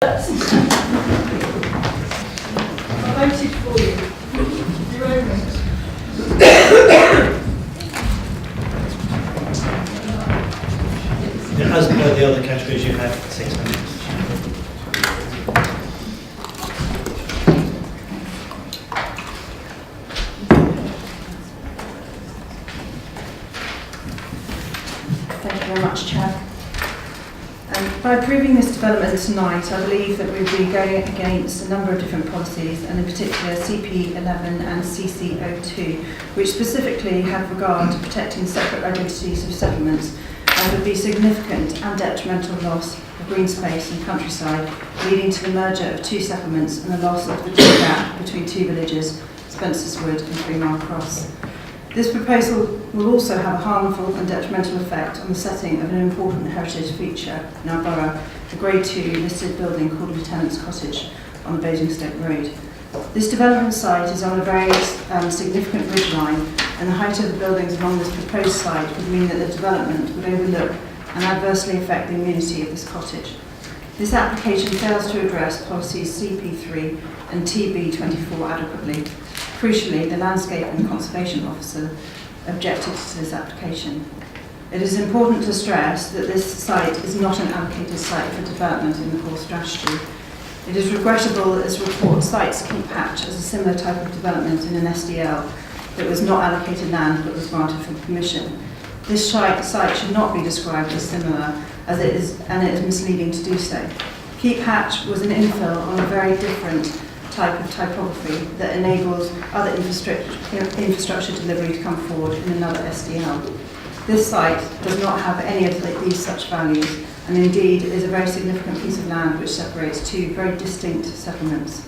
I voted for you. You own it. As per the other categories, you have 6 minutes. Thank you very much, Chair. By approving this development tonight, I believe that we'll be going against a number of different policies, and in particular CP11 and CC02, which specifically have regard to protecting separate identities of settlements, and would be significant and detrimental loss of green space and countryside, leading to the merger of two settlements and the loss of the gap between two villages, Spencer's Wood and 3 Mile Cross. This proposal will also have a harmful and detrimental effect on the setting of an important heritage feature in our borough, the Grade 2 listed building called Lieutenant's Cottage on the Basingstoke Road. This development site is on a very significant ridgeline, and the height of the buildings along this proposed site would mean that the development would overlook and adversely affect the immunity of this cottage. This application fails to address policies CP3 and TB24 adequately. Crucially, the Landscape and Conservation Officer objected to this application. It is important to stress that this site is not an allocated site for development in the core strategy. It is regrettable that this report cites Keep Hatch as a similar type of development in an SDL that was not allocated land but was granted for permission. This site should not be described as similar, as it is, and it is misleading to do so. Keep Hatch was an infill on a very different type of typography that enables other infrastructure delivery to come forward in another SDL. This site does not have any of these such values, and indeed is a very significant piece of land which separates two very distinct settlements.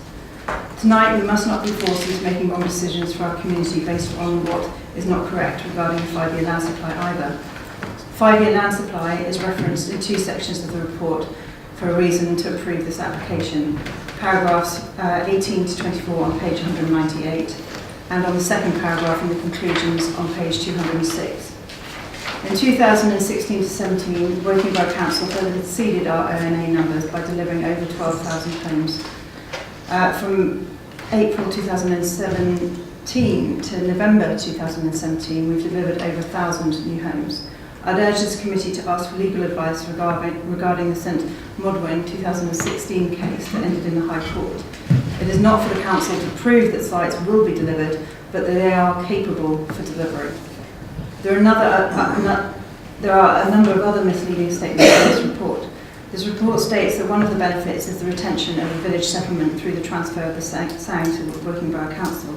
Tonight we must not be forced into making wrong decisions for our community based on what is not correct regarding 5-year land supply either. 5-year land supply is referenced in 2 sections of the report for a reason to approve this application. Paragraphs 18 to 24 on page 198, and on the second paragraph in the conclusions on page 206. In 2016 to 17, Woking Borough Council further exceeded our ONA numbers by delivering over 12,000 homes. From April 2017 to November 2017, we've delivered over 1,000 new homes. I'd urge this committee to ask for legal advice regarding the St Modwen 2016 case that ended in the High Court. It is not for the Council to prove that sites will be delivered, but that they are capable for delivery. There are a number of other misleading statements in this report. This report states that one of the benefits is the retention of a village settlement through the transfer of the Sound to Woking Borough Council.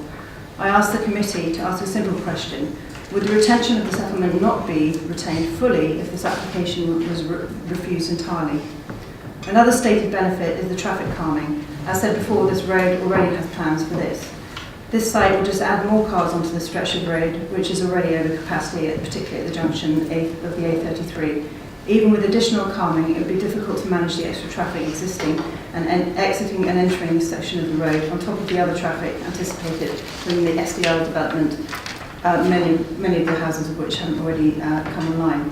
I ask the committee to ask a simple question. Would the retention of the settlement not be retained fully if this application was refused entirely? Another stated benefit is the traffic calming. As said before, this road already has plans for this. This site will just add more cars onto the stretch of road, which is already over capacity, particularly at the junction of the A33. Even with additional calming, it would be difficult to manage the extra traffic existing and exiting and entering this section of the road, on top of the other traffic anticipated from the SDL development, many of the houses of which haven't already come online.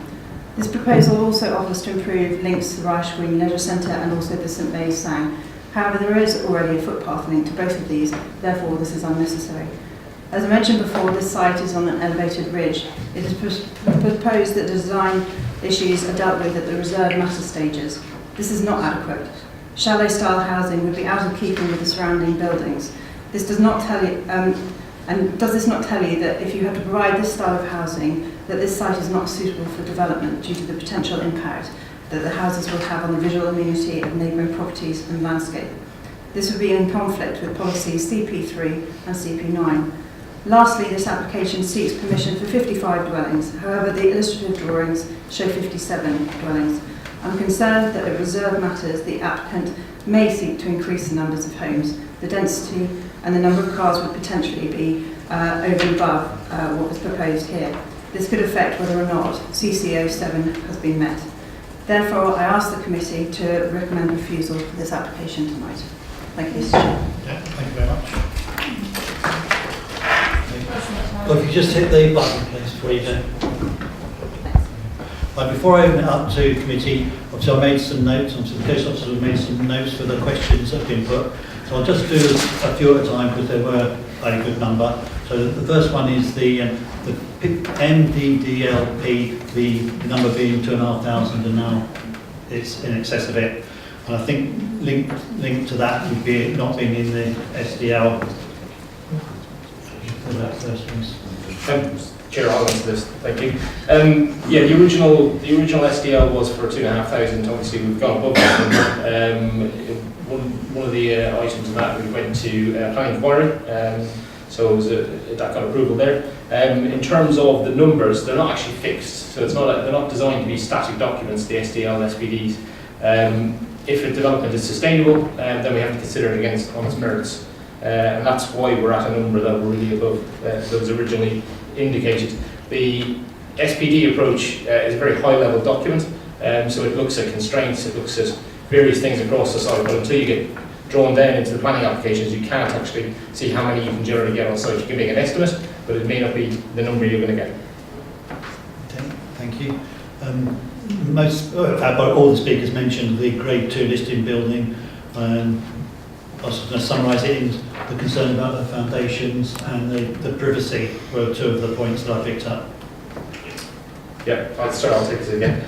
This proposal also offers to improve links to the Rice Green Leisure Centre and also the St Mary's Sound. However, there is already a footpath link to both of these, therefore this is unnecessary. As I mentioned before, this site is on an elevated ridge. It is proposed that the design issues are dealt with at the reserve matter stages. This is not adequate. Shallow style housing would be out of keeping with the surrounding buildings. This does not tell you, and does this not tell you that if you have to provide this style of housing, that this site is not suitable for development due to the potential impact that the houses will have on the visual amenity of neighbouring properties and landscape? This would be in conflict with policies CP3 and CP9. Lastly, this application seeks permission for 55 dwellings. However, the illustrative drawings show 57 dwellings. I'm concerned that at reserve matters, the applicant may seek to increase the numbers of homes. The density and the number of cars would potentially be over and above what was proposed here. This could affect whether or not CC07 has been met. Therefore, I ask the committee to recommend refusal for this application tonight. Thank you, Mr. Chair. Yeah, thank you very much. Well, if you just hit the button, please, before you do. Right, before I open it up to Committee of So I made some notes, and some case officers have made some notes for the questions that have been put. So I'll just do a few at a time because there were a good number. So the first one is the MDDLP, the number being 2,500, and now it's in excess of it. And I think linked to that would be it not being in the SDL. Chair, I'll answer this. Thank you. Yeah, the original SDL was for 2,500. Obviously, we've gone above that. One of the items of that we went to planning inquiry, so it was that got approval there. In terms of the numbers, they're not actually fixed, so they're not designed to be static documents. The SDL, SPDs. If a development is sustainable, then we have to consider it against on its merits. And that's why we're at a number that we're really above those originally indicated. The SPD approach is a very high-level document, so it looks at constraints, it looks at various things across the site, but until you get drawn down into the planning applications, you can't actually see how many you can generally get on site. You can make an estimate, but it may not be the number you're going to get. Okay, thank you. All the speakers mentioned the Grade 2 listed building. I was going to summarise it in the concern about the foundations and the privacy were two of the points that I picked up. Yeah, I'll take this again.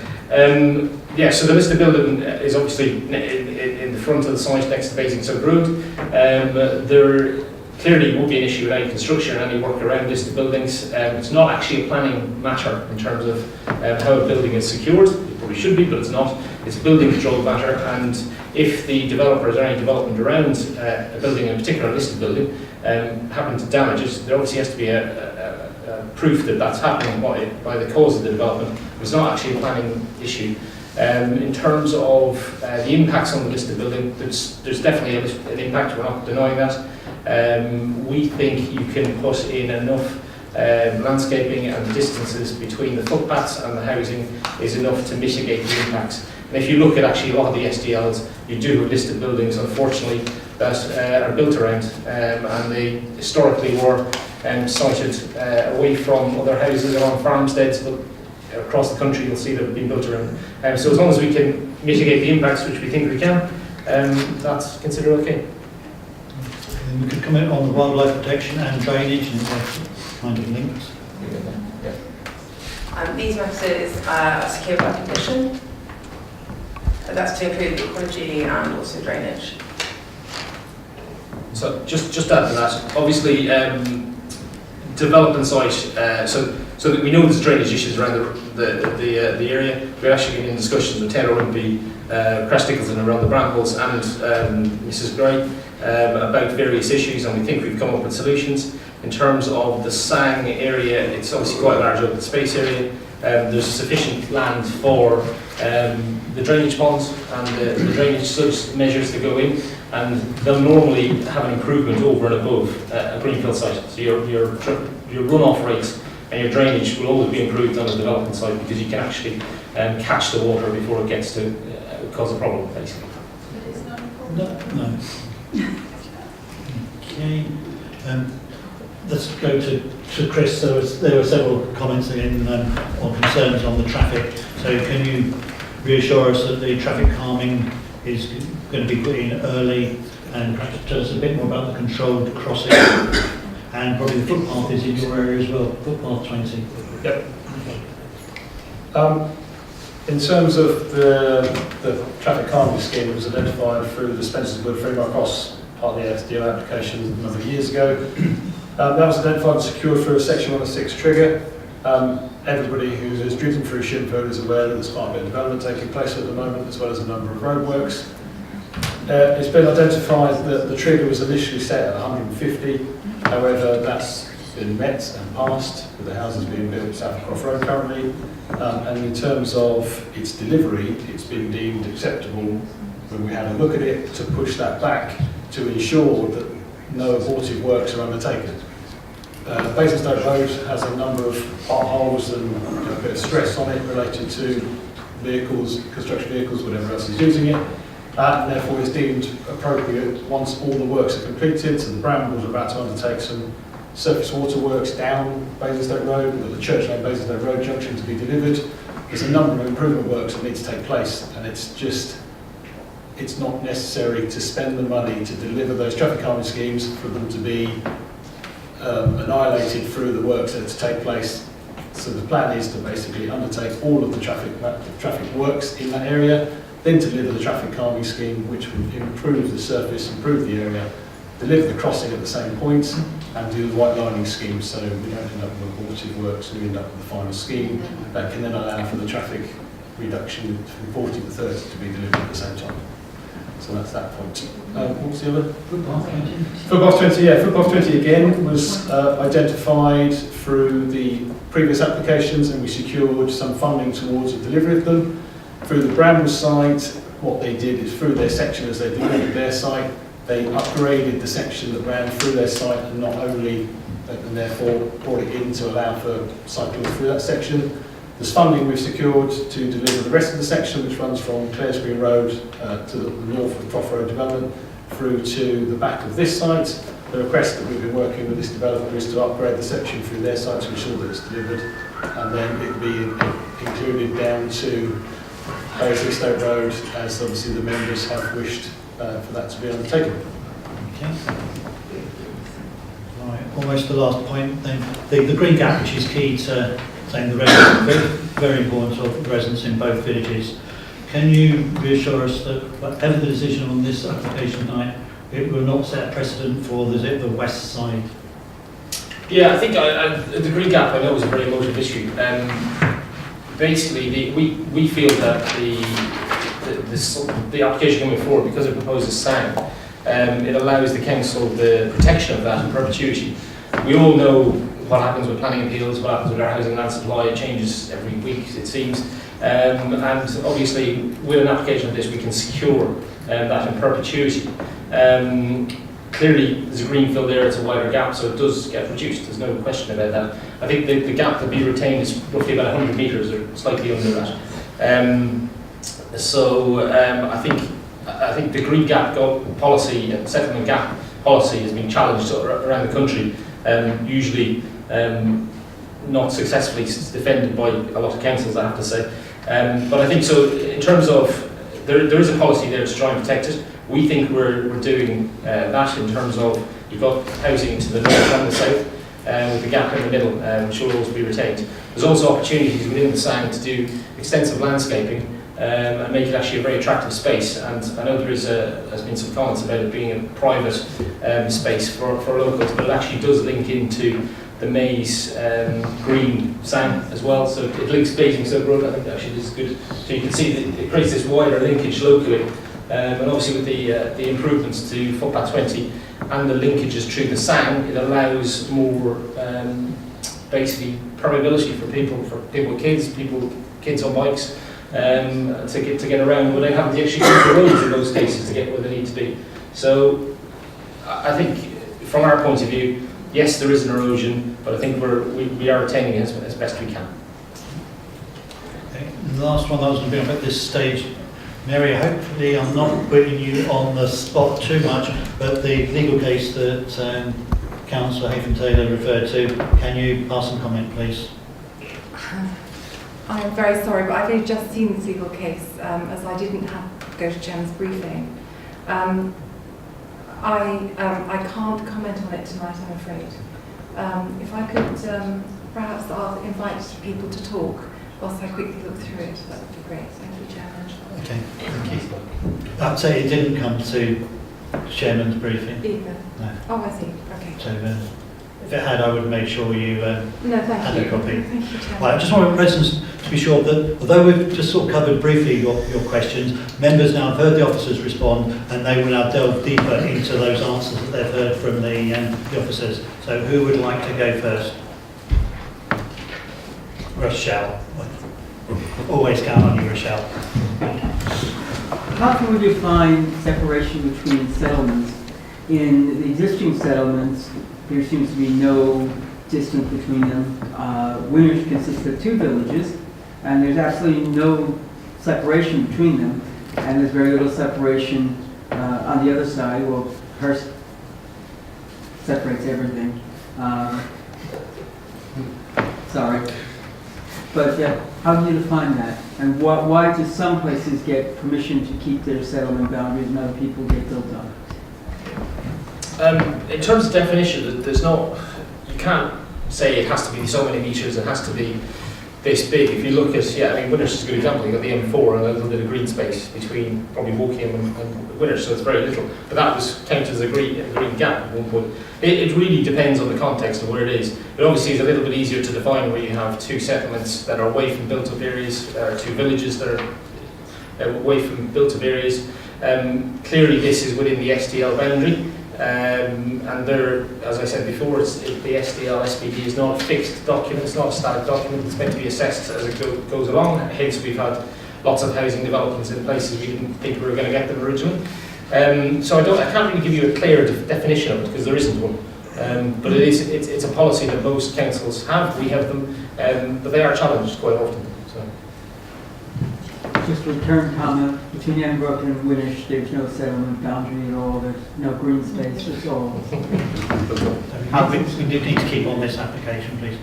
Yeah, so the listed building is obviously in the front of the site next to Basingstoke Road. There clearly would be an issue with any construction or any work around listed buildings. It's not actually a planning matter in terms of how a building is secured. It probably should be, but it's not. It's a building control matter, and if the developers or any development around a building, in particular a listed building, happen to damage it, there obviously has to be a proof that that's happening by the cause of the development. It's not actually a planning issue. In terms of the impacts on the listed building, there's definitely an impact, we're not denying that. We think you can put in enough landscaping and distances between the footpaths and the housing is enough to mitigate the impacts. And if you look at actually a lot of the SDLs, you do have listed buildings, unfortunately, that are built around, and they historically were sited away from other houses or on farmsteads, but across the country you'll see they've been built around. So as long as we can mitigate the impacts, which we think we can, that's considered okay. And we could comment on the wildlife protection and drainage and kind of links. These matters are secured by condition. That's to include ecology and also drainage. So just add to that, obviously development site, so that we know there's drainage issues around the area. We've actually been in discussions with Ted Ormby, Crash Dickinson around the Brambles and Mrs. Gray about various issues, and we think we've come up with solutions. In terms of the Sang area, it's obviously quite a large open space area. There's sufficient land for the drainage ponds and the drainage slopes measures that go in, and they'll normally have an improvement over and above a greenfield site. So your runoff rates and your drainage will always be improved on a development site because you can actually catch the water before it gets to cause a problem, basically. No. Okay. Let's go to Chris. There were several comments again or concerns on the traffic. So can you reassure us that the traffic calming is going to be put in early, and perhaps tell us a bit more about the controlled crossing, and probably the footpath is in your area as well, footpath 20. Yep. In terms of the traffic calming scheme, it was identified through the Spencer's Wood Freemark Cross part of the SDL application a number of years ago. That was identified and secured through a Section 106 trigger. Everybody who is drifting through Shinfield is aware that there's quite a bit of development taking place at the moment, as well as a number of roadworks. It's been identified that the trigger was initially set at 150, however that's been met and passed, with the houses being built South Croft Road currently, and in terms of its delivery, it's been deemed acceptable when we had a look at it to push that back to ensure that no abortive works are undertaken. Basingstoke Road has a number of potholes and a bit of stress on it related to vehicles, construction vehicles, whatever else is using it, and therefore is deemed appropriate once all the works are completed. So the Brambles are about to undertake some surface water works down Basingstoke Road, with the Church Lane Basingstoke Road junction to be delivered. there's a number of improvement works that need to take place, and it's not necessary to spend the money to deliver those traffic calming schemes for them to be annihilated through the works that are to take place. So the plan is to basically undertake all of the traffic works in that area, then deliver the traffic calming scheme, which will improve the surface, improve the area, deliver the crossing at the same point, and do the white lining scheme, so we don't end up with abortive works, we end up with the final scheme that can then allow for the traffic reduction from 40 to 30 to be delivered at the same time. So that's that point. What's the other? Footpath 20. Footpath 20, yeah. Footpath 20 again was identified through the previous applications, and we secured some funding towards the delivery of them. Through the Bramble site, what they did is through their section as they delivered their site, they upgraded the section that ran through their site, and not only, and therefore brought it in to allow for cycling through that section. There's funding we've secured to deliver the rest of the section, which runs from Claresgreen Road to the north of Croft Road development through to the back of this site. The request that we've been working with this developer is to upgrade the section through their site to ensure that it's delivered, and then it will be included down to Hayes Estate Road, as obviously the members have wished for that to be undertaken. Okay. Right, almost the last point then. The green gap, which is key to saying the residents, very important for residents in both villages. Can you reassure us that whatever the decision on this application tonight, it will not set a precedent for the west side? Yeah, I think the green gap I know is a very emotive issue. Basically, we feel that the application coming forward, because it proposes SANG, it allows the council the protection of that in perpetuity. We all know what happens with planning appeals, what happens with our housing land supply. It changes every week, it seems. And obviously, with an application like this, we can secure that in perpetuity. Clearly, there's a green fill there, it's a wider gap, so it does get reduced. There's no question about that. I think the gap to be retained is roughly about 100 metres, or slightly under that. I think the green gap policy and settlement gap policy has been challenged around the country, usually not successfully defended by a lot of councils, I have to say. But I think so. In terms of there is a policy there to try and protect it. We think we're doing that in terms of you've got housing to the north and the south, with the gap in the middle, which will also be retained. There's also opportunities within the SANG to do extensive landscaping and make it actually a very attractive space. And I know there's been some comments about it being a private space for locals, but it actually does link into the Maze Green SANG as well. So it links Basingstoke Road. I think actually this is good. So you can see that it creates this wider linkage locally. And obviously with the improvements to Footpath 20 and the linkages through the SANG, it allows more basically permeability for people with kids on bikes, to get around when they haven't actually used the roads in those cases to get where they need to be. So I think from our point of view, yes, there is an erosion, but I think we are retaining it as best we can. Okay. And the last one that was going to be up at this stage, Mary, hopefully I'm not putting you on the spot too much, but the legal case that Councillor Haven-Taylor referred to, can you pass some comment, please? I'm very sorry, but I've only just seen this legal case, as I didn't go to Chairman's briefing. I can't comment on it tonight, I'm afraid. If I could perhaps invite people to talk whilst I quickly look through it, that would be great. Thank you, Chairman. Okay, thank you. I'd say it didn't come to Chairman's briefing. Either? No. Oh, I see. Okay. So if it had, I would make sure you No, thank had you. a copy. Thank you, Chairman. Right, I just want residents to be sure that although we've just sort of covered briefly your questions, members now have heard the officers respond, and they will now delve deeper into those answers that they've heard from the officers. So who would like to go first? Rochelle. Always count on you, Rochelle. How can we define separation between settlements? In the existing settlements, there seems to be no distance between them. Winnersh consists of 2 villages, and there's absolutely no separation between them, and there's very little separation on the other side. Well, Hurst separates everything. Sorry. But yeah, How do you define that? And why do some places get permission to keep their settlement boundaries and other people get built on? In terms of definition, there's no, you can't say it has to be so many metres, it has to be this big. If you look at, I mean, Winnersh is a good example. You've got the M4 and a little bit of green space between probably Woking and Winnersh, so it's very little. But that was counted as a green gap at one point. It really depends on the context of where it is. It obviously is a little bit easier to define where you have two settlements that are away from built-up areas, or two villages that are away from built-up areas. Clearly this is within the SDL boundary. And there, as I said before, the SDL SPD is not a fixed document, it's not a static document, it's meant to be assessed as it goes along. Hence we've had lots of housing developments in places we didn't think we were going to get them originally. So I can't really give you a clear definition of it because there isn't one. But it's a policy that most councils have, we have them, but they are challenged quite often. So. Just a return comment, between Enbrook and Winnersh, there's no settlement boundary at all, there's no green space, it's all. We do need to keep on this application, please.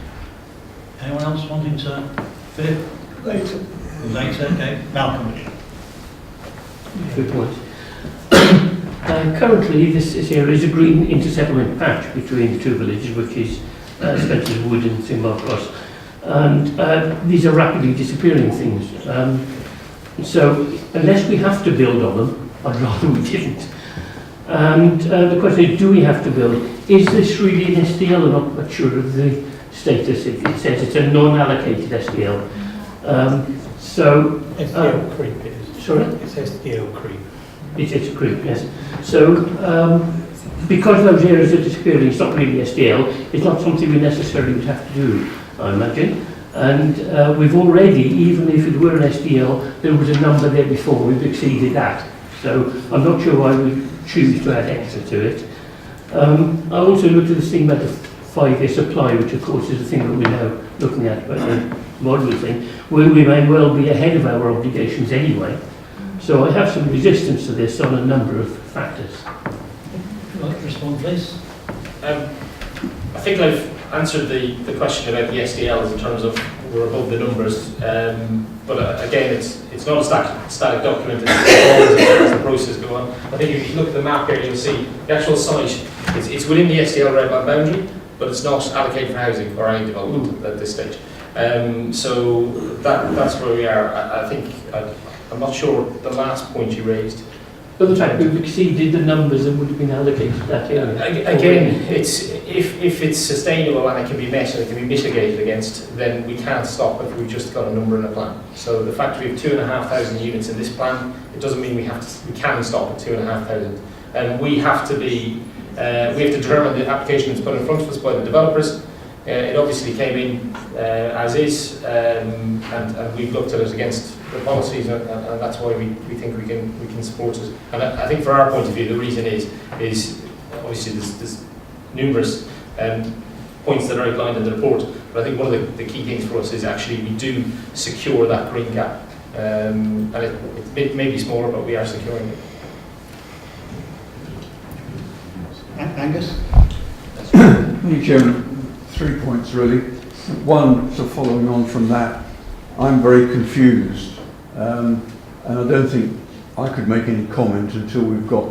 Anyone else wanting to fit? Later, okay. Malcolm. Good point. Currently, this area is a green inter-settlement patch between the two villages, which is Spencer's Wood and Finbar Cross. And these are rapidly disappearing things. So, unless we have to build on them, I'd rather we didn't. And the question is, do we have to build? Is this really an SDL? I'm not sure of the status. It says it's a non-allocated SDL. SDL creep it is. Sorry? It's SDL creep. It's a creep, yes. So, because those areas are disappearing, it's not really SDL. It's not something we necessarily would have to do, I imagine. And we've already, even if it were an SDL, there was a number there before, we've exceeded that. So I'm not sure why we choose to add extra to it. I also looked at this thing about the 5-year supply, which of course is the thing that we're now looking at, about the model thing, where we may well be ahead of our obligations anyway. So I have some resistance to this on a number of factors. Would you like to respond, please? I think I've answered the question about the SDLs in terms of we're above the numbers, but again, it's not a static document. It's as the process goes on. I think if you look at the map here, you'll see the actual site. It's within the SDL red line boundary, but it's not allocated for housing or any development at this stage. So that's where we are. I think I'm not sure the last point you raised. But the fact we've exceeded the numbers that would have been allocated to that area. Again, it's if it's sustainable and it can be met and it can be mitigated against, then we can't stop if we've just got a number in a plan. So the fact we have 2,500 units in this plan, it doesn't mean we can stop at 2,500. And we have to determine the application that's put in front of us by the developers. It obviously came in as is, and we've looked at it against the policies, and that's why we think we can support it. And I think for our point of view, the reason is obviously there's numerous points that are outlined in the report, but I think one of the key things for us is actually we do secure that green gap, and it may be smaller, but we are securing it. Angus? Thank you, Chairman. 3 points really. One, so following on from that, I'm very confused, and I don't think I could make any comment until we've got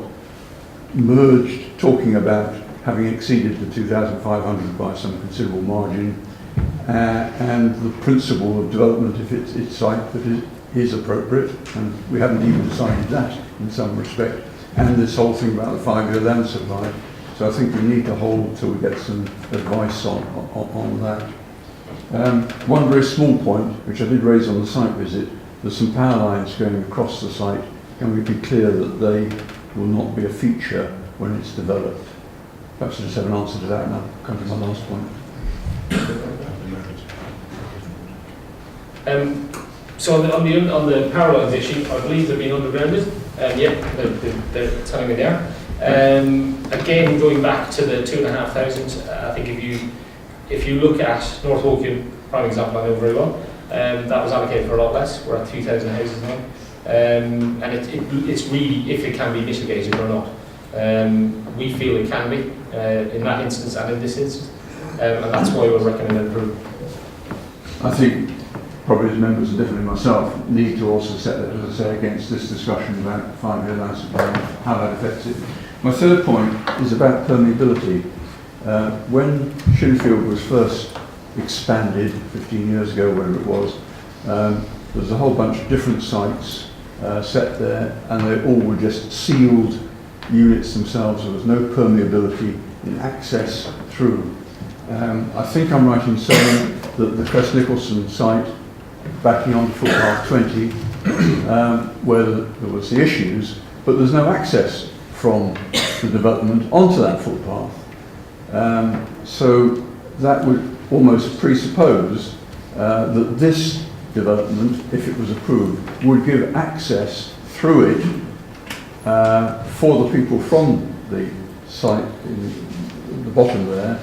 merged talking about having exceeded the 2,500 by some considerable margin, and the principle of development if it's site that is appropriate, and we haven't even decided that in some respect, and this whole thing about the 5-year land supply. So I think we need to hold till we get some advice on that. One very small point, which I did raise on the site visit, there's some power lines going across the site. Can we be clear that they will not be a feature when it's developed? Perhaps I just have an answer to that now. Come to my last point. So on the power lines issue, I believe they're being undergrounded. They're telling me they are. Again, going back to the 2,500, I think if you look at North Woking, prime example I know very well, that was allocated for a lot less. We're at 2,000 houses now, and it's really if it can be mitigated or not. We feel it can be in that instance and in this instance, and that's why we're recommending approval. I think probably as members and definitely myself, need to also set that, as I say, against this discussion about 5-year license and how that affects it. My third point is about permeability. When Shinfield was first expanded 15 years ago, whatever it was, there was a whole bunch of different sites set there, and they all were just sealed units themselves. There was no permeability in access through. I think I'm right in saying that the Crest Nicholson site, backing on footpath 20, where there was the issues, but there's no access from the development onto that footpath. So that would almost presuppose that this development, if it was approved, would give access through it for the people from the site in the bottom there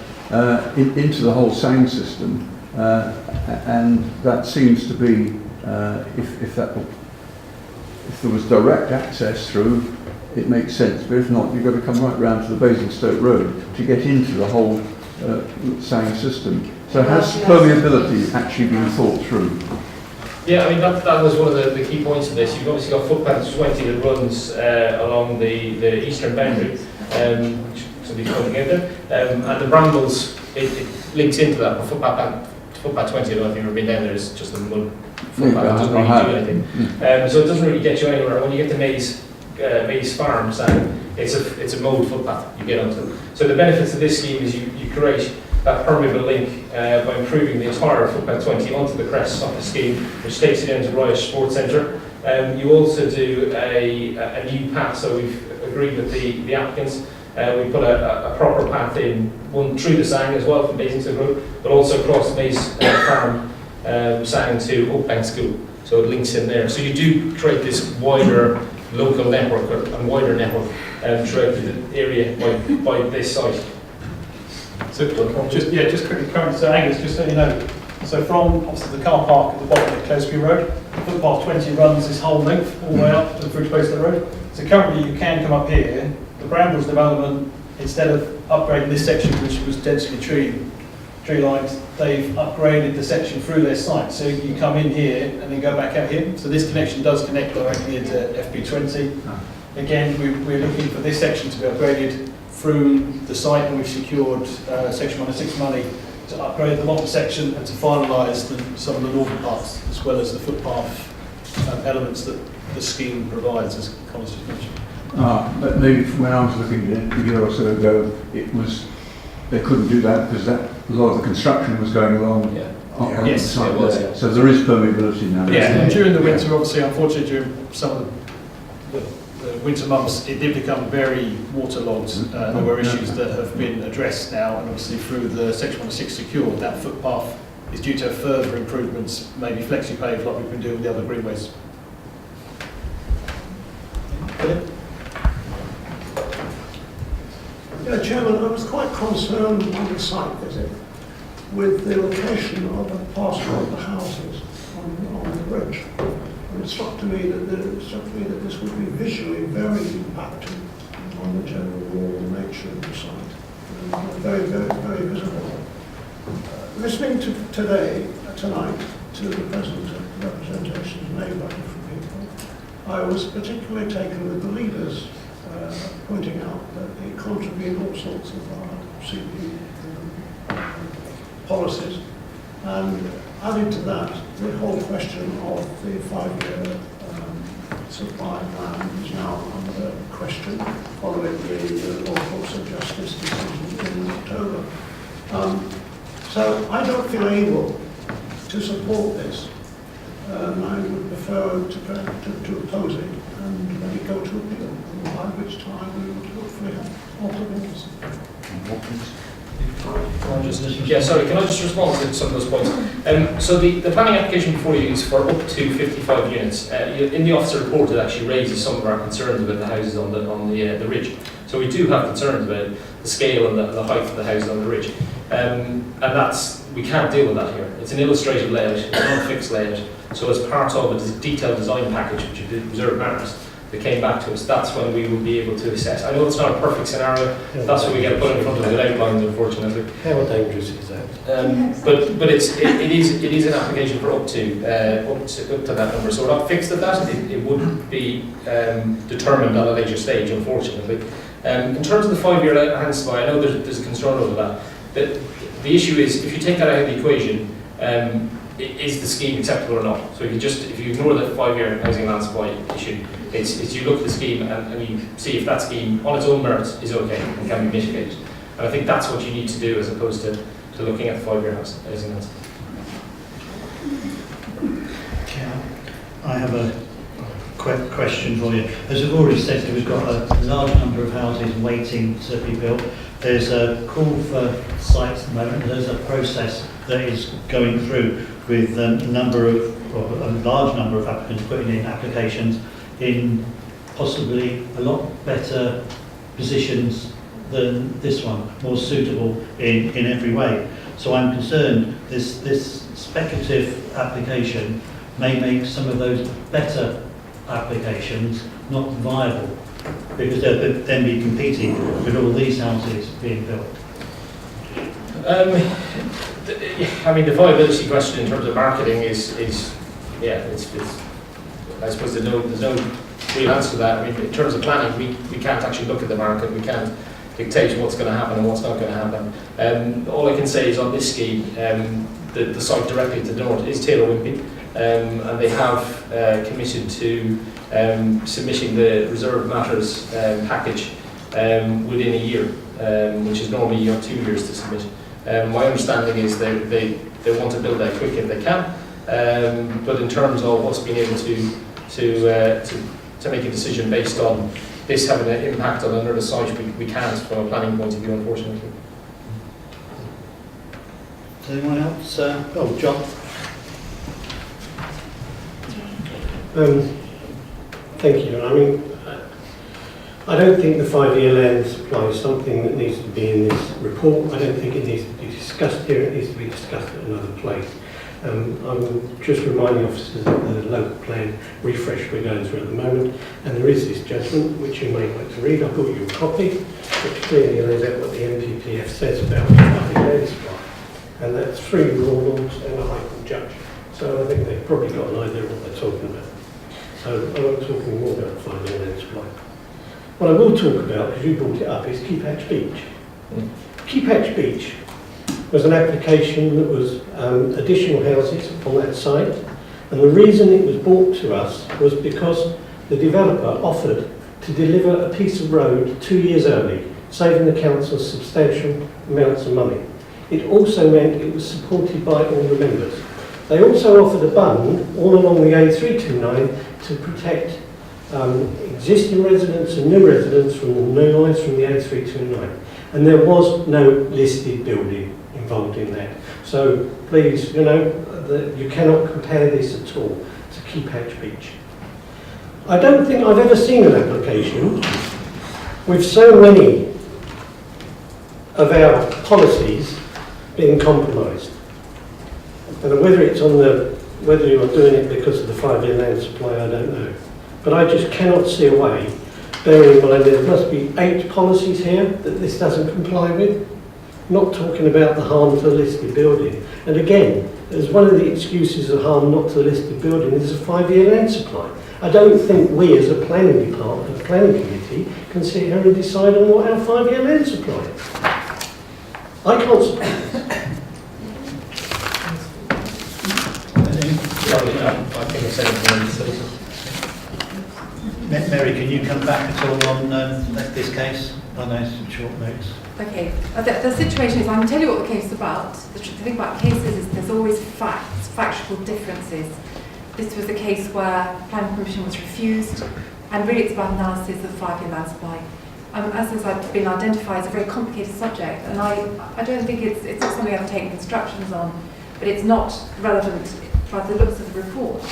into the whole Sang system, and that seems to be if there was direct access through, it makes sense, but if not, you've got to come right round to the Basingstoke Road to get into the whole Sang system. So has permeability actually been thought through? Yeah, I mean, that was one of the key points of this. You've obviously got footpath 20 that runs along the eastern boundary, which somebody's pointing out there, and the brambles, it links into that. Footpath 20, I don't know if you've ever been down there, is just a mud footpath, it doesn't really do anything. So it doesn't really get you anywhere. When you get to Maze Farms, it's a mowed footpath you get onto. So the benefits of this scheme is you create that permeable link by improving the entire footpath 20 onto the crest of the scheme, which takes you down to Royal Sports Centre. You also do a new path, so we've agreed with the applicants. We put a proper path in, one through the Sang as well from Basingstoke Road, but also across Maze Farm, Sang to Oakbank School. So it links in there. So you do create this wider local network and wider network throughout the area by this site. So just quickly, currently, so Angus, just so you know, so from obviously the car park at the bottom of Closeby Road, footpath 20 runs this whole length all the way up to the Fruit Base Road. So currently you can come up here. The Brambles development, instead of upgrading this section, which was densely tree lines, they've upgraded the section through their site. So you come in here and then go back out here. So this connection does connect directly into FP20. Again, we're looking for this section to be upgraded through the site, and we've secured Section 106 money to upgrade the bottom section and to finalise some of the northern parts, as well as the footpath elements that the scheme provides, as Colin's just mentioned. But maybe from when I was looking at it a year or so ago, they couldn't do that because a lot of the construction was going along on the side there. So there is permeability now. Yeah, during the winter, obviously, unfortunately, during some of the winter months, it did become very waterlogged. There were issues that have been addressed now, and obviously through the Section 106 secured, that footpath is due to have further improvements, maybe flexi-paved like we've been doing with the other greenways. Philip? Yeah, Chairman, I was quite concerned on the site visit with the location of a parcel of the houses on the bridge. And it struck me that this would be visually very impacting on the general wall nature of the site. And very, very, very visible. Listening to tonight, to the representations made by different people, I was particularly taken with the leaders pointing out that they contravene all sorts of CP policies. And added to that, the whole question of the 5-year supply plan is now under question following the Law Courts of Justice decision in October. So I don't feel able to support this. I would prefer to oppose it and let it go to appeal, by which time we would hopefully have alternatives. Can I just respond to some of those points? So the planning application before you is for up to 55 units. In the officer report, it actually raises some of our concerns about the houses on the ridge. So we do have concerns about the scale and the height of the houses on the ridge. And we can't deal with that here. It's an illustrative layout, it's not a fixed layout. So as part of a detailed design package, which is reserved matters, they came back to us, that's when we would be able to assess. I know it's not a perfect scenario, that's what we get put in front of us with outlines, unfortunately. How dangerous is that? But it is an application for up to that number, so we're not fixed at that. It would be determined at a later stage, unfortunately. In terms of the 5-year hand supply, I know there's a concern over that. The issue is, if you take that out of the equation, is the scheme acceptable or not? So if you ignore the 5-year housing land supply issue, it's you look at the scheme and you see if that scheme on its own merits is okay and can be mitigated. And I think that's what you need to do as opposed to looking at the 5-year housing land supply. I have a quick question for you. As I've already said, we've got a large number of houses waiting to be built. There's a call for sites at the moment. There's a process that is going through with a large number of applicants putting in applications in possibly a lot better positions than this one, more suitable in every way. So I'm concerned this speculative application may make some of those better applications not viable, because they'll then be competing with all these houses being built. I mean, the viability question in terms of marketing is I suppose there's no real answer to that. I mean, in terms of planning, we can't actually look at the market. We can't dictate what's going to happen and what's not going to happen. All I can say is on this scheme, the site directly to the north is Taylor Wimpey, and they have committed to submitting the reserve matters package within a year, which is normally 2 years to submit. My understanding is they want to build that quick if they can, but in terms of us being able to make a decision based on this having an impact on another site, we can't from a planning point of view, unfortunately. Does anyone else? John. Thank you. I mean, I don't think the 5-year land supply is something that needs to be in this report. I don't think it needs to be discussed here. It needs to be discussed at another place. I'm just reminding officers that the local plan refresh we're going through at the moment, and there is this judgment which you may like to read. I brought you a copy, which clearly lays out what the NPPF says about the 5-year land supply, and that's 3 raw lords and a High Court judge. So I think they've probably got an idea of what they're talking about. So I won't talk any more about the 5-year land supply. What I will talk about, because you brought it up, is Keephatch Beach. Keephatch Beach was an application that was additional houses on that site, and the reason it was brought to us was because the developer offered to deliver a piece of road 2 years early, saving the council substantial amounts of money. It also meant it was supported by all the members. They also offered a bund all along the A329 to protect existing residents and new residents from the noise from the A329. And there was no listed building involved in that. So please, you cannot compare this at all to Keephatch Beach. I don't think I've ever seen an application with so many of our policies being compromised. And whether you're doing it because of the 5-year land supply, I don't know. But I just cannot see a way, bearing in mind there must be 8 policies here that this doesn't comply with. Not talking about the harm to the listed building. And again, as one of the excuses of harm not to the listed building is a 5-year land supply. I don't think we as a planning department, a planning committee, can sit here and decide on what our 5-year land supply is. I can't support this. I think I said it. Mary, can you come back at all on this case? I know it's short notes. Okay, the situation is, I can tell you what the case is about. The thing about cases is there's always factual differences. This was a case where planning permission was refused, and really it's about analysis of 5-year land supply. As has been identified, it's a very complicated subject, and I don't think it's not something I've taken instructions on, but it's not relevant by the looks of the report.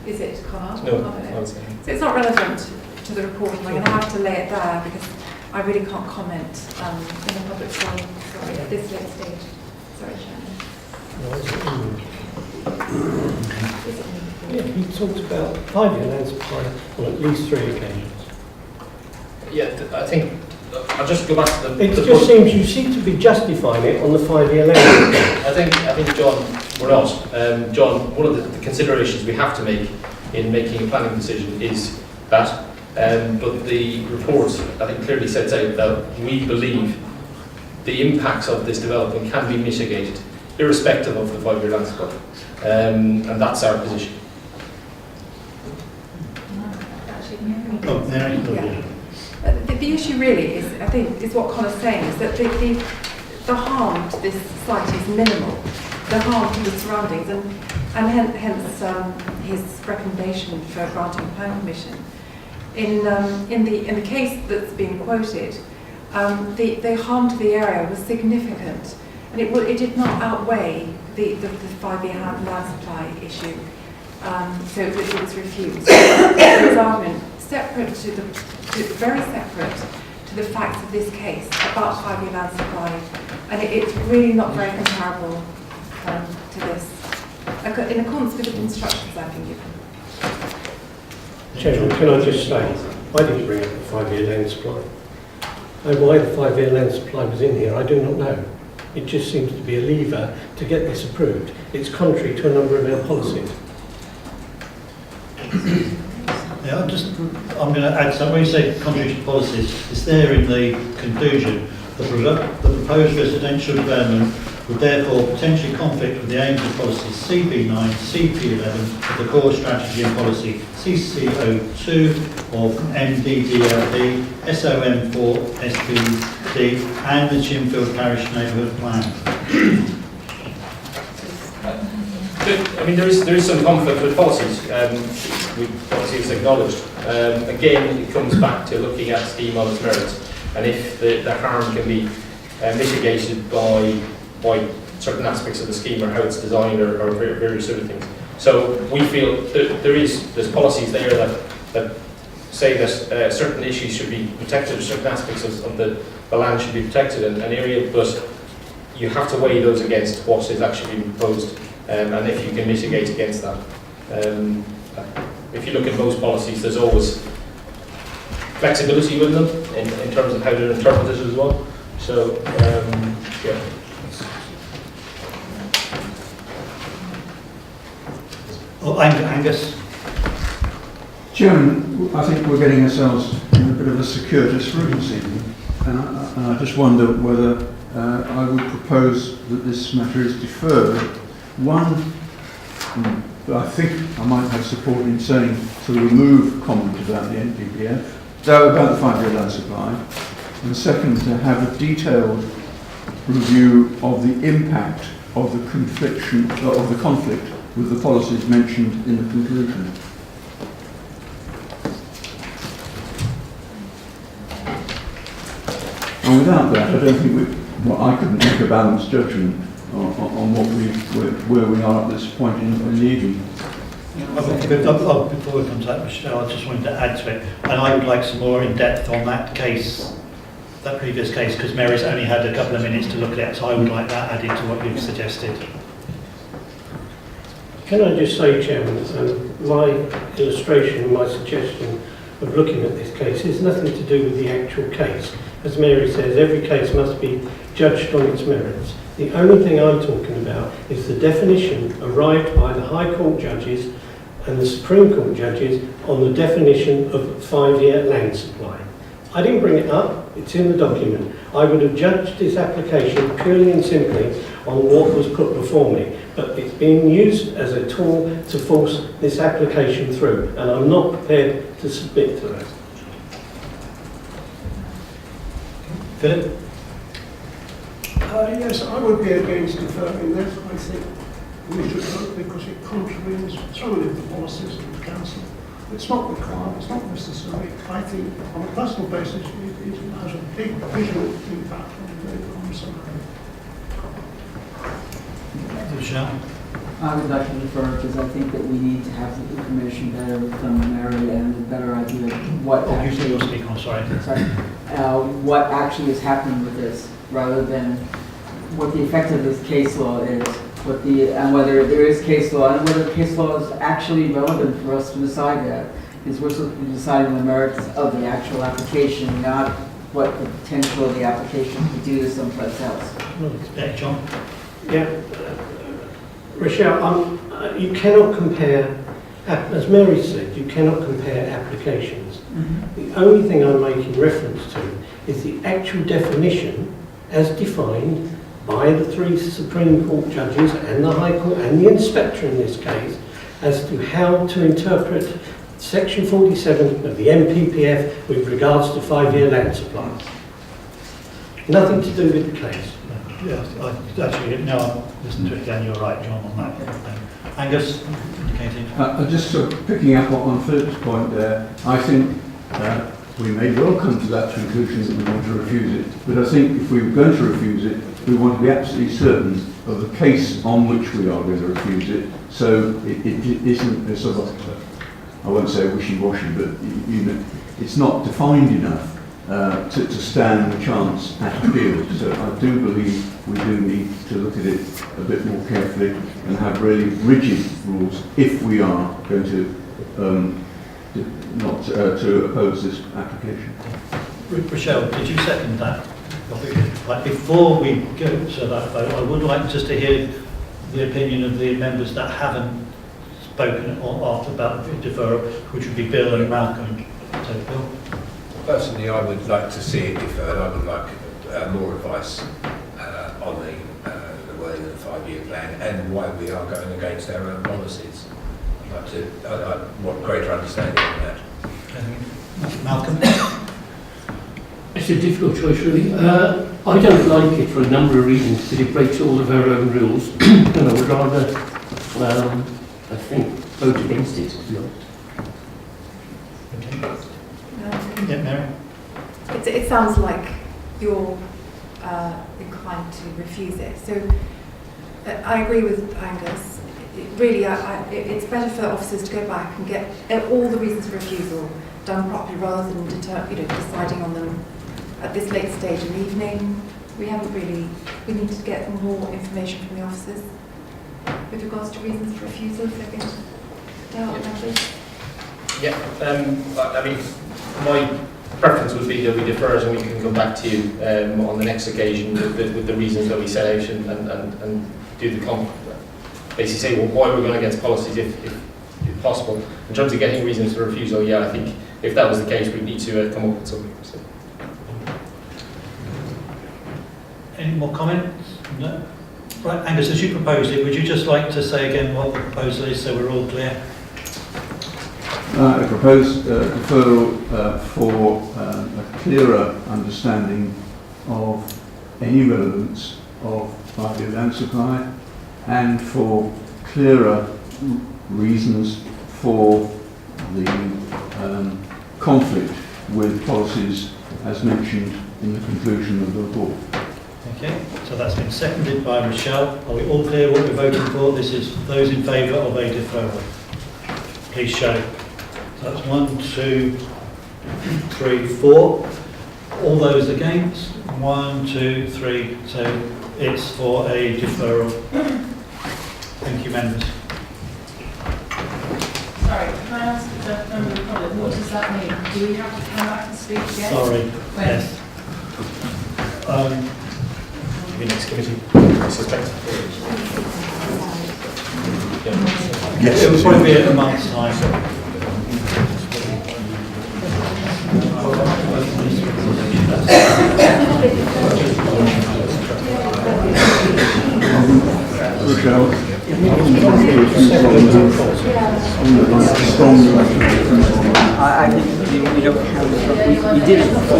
Is it, Conrad? No. So it's not relevant to the report, and I'm going to have to lay it there because I really can't comment in a public forum, sorry, at this late stage. Sorry, Chairman. Is it me? Yeah, he talked about 5-year land supply on at least 3 occasions. Yeah, I think, I'll just go back to the... It just seems you seem to be justifying it on the 5-year land. I think, John, we're not. John, one of the considerations we have to make in making a planning decision is that, but the report, I think, clearly sets out that we believe the impacts of this development can be mitigated, irrespective of the 5-year land supply. And that's our position. Oh, Mary? Yeah. The issue really is, I think, is what Connor's saying, is that the harm to this site is minimal, the harm to the surroundings, and hence his recommendation for granting plan permission. In the case that's been quoted, the harm to the area was significant, and it did not outweigh the 5-year land supply issue, so it was refused. His argument, very separate to the facts of this case about 5-year land supply, and it's really not very comparable to this, in accordance with the instructions I've been given. Chairman, can I just say, I didn't bring up the 5-year land supply. And why the 5-year land supply was in here, I do not know. It just seems to be a lever to get this approved. It's contrary to a number of our policies. Yeah, I'm going to add something. When you say contrary to policies, it's there in the conclusion. The proposed residential development would therefore potentially conflict with the aims of policies CP9, CP11 of the core strategy and policy CC02 of MDDLP, SOM4 SPD and the Chinfield Parish Neighbourhood Plan. I mean, there is some conflict with policies. Policy is acknowledged. Again, it comes back to looking at scheme on its merits, and if the harm can be mitigated by certain aspects of the scheme or how it's designed or various other things. So we feel that there's policies there that say that certain issues should be protected, or certain aspects of the land should be protected in an area, but you have to weigh those against what is actually being proposed. And if you can mitigate against that. If you look at most policies, there's always flexibility with them in terms of how they're interpreted as well. So, yeah. Oh, Angus. Chairman, I think we're getting ourselves in a bit of a circuitous route this evening, and I just wonder whether I would propose that this matter is deferred. One, I think I might have support in saying to remove comment about the NPPF, about the 5-year land supply, and second, to have a detailed review of the impact of the conflict with the policies mentioned in the conclusion. And without that, I don't think I couldn't make a balanced judgment on where we are at this point in the evening. Before we come to that, Michelle, I just wanted to add to it, and I would like some more in depth on that case, that previous case, because Mary's only had a couple of minutes to look at it, so I would like that added to what you've suggested. Can I just say, Chairman, my illustration, my suggestion of looking at this case is nothing to do with the actual case. As Mary says, every case must be judged on its merits. The only thing I'm talking about is the definition arrived by the High Court judges and the Supreme Court judges on the definition of 5-year land supply. I didn't bring it up, it's in the document. I would have judged this application purely and simply on what was put before me, but it's being used as a tool to force this application through, and I'm not prepared to submit to that. Philip? Yes, I would be against deferring this. I think we should vote because it contravenes so many of the policies of the council. It's not required, it's not necessary. I think on a personal basis it has a big visual impact on the surrounding. Michelle? I would like to defer because I think that we need to have the information better from Mary and a better idea of what actually what actually is happening with this, rather than what the effect of this case law is and whether there is case law, and whether case law is actually relevant for us to decide that. Because we're supposed to be deciding the merits of the actual application, not what the potential of the application could do to someplace else. Yeah, John? Yeah, Rochelle, you cannot compare, as Mary said, you cannot compare applications. The only thing I'm making reference to is the actual definition as defined by the 3 Supreme Court judges and the High Court and the inspector in this case as to how to interpret Section 47 of the MPPF with regards to 5-year land supply. Nothing to do with the case. Yeah, actually, no, I listened to it again, you're right, John, on that. Angus, indicating. Just sort of picking up on Philip's point there, I think we may well come to that conclusion that we want to refuse it, but I think if we were going to refuse it, we want to be absolutely certain of the case on which we are going to refuse it, so it isn't a sort of, I won't say wishy-washy, but it's not defined enough to stand a chance at appeal. So I do believe we do need to look at it a bit more carefully and have really rigid rules if we are going to not to oppose this application. Rochelle, did you second that? Like, before we go to that vote, I would like just to hear the opinion of the members that haven't spoken after about the deferral, which would be Bill and Malcolm. So, Bill? Personally, I would like to see it deferred. I would like more advice on the wording of the 5-year plan and why we are going against our own policies. I want greater understanding of that. Malcolm? It's a difficult choice, really. I don't like it for a number of reasons, because it breaks all of our own rules, and I would rather, I think, vote against it, to be honest. Okay. Yeah, Mary? It sounds like you're inclined to refuse it. So I agree with Angus. It's better for officers to go back and get all the reasons for refusal done properly rather than deciding on them at this late stage in the evening. We need to get more information from the officers with regards to reasons for refusal if they're going to help members. Yeah, I mean, my preference would be that we defer it and we can come back to you on the next occasion with the reasons that we set out and do the basically say why we're going against policies if possible. In terms of getting reasons for refusal, yeah, I think if that was the case, we'd need to come up with something. So. Any more comments? No? Right, Angus, as you proposed it, would you just like to say again what the proposal is so we're all clear? I propose deferral for a clearer understanding of any relevance of 5-year land supply and for clearer reasons for the conflict with policies as mentioned in the conclusion of the report. Okay, so that's been seconded by Michelle. Are we all clear what we're voting for? This is those in favour of a deferral. Please show. So that's 1, 2, 3, 4. All those against? 1, 2, 3. So it's for a deferral. Thank you, members. Sorry, can I ask the member of the public, what does that mean? Do we have to come back and speak again? Sorry. When? Yes. Maybe next committee, I suspect. Yes. It will probably be at a month's time.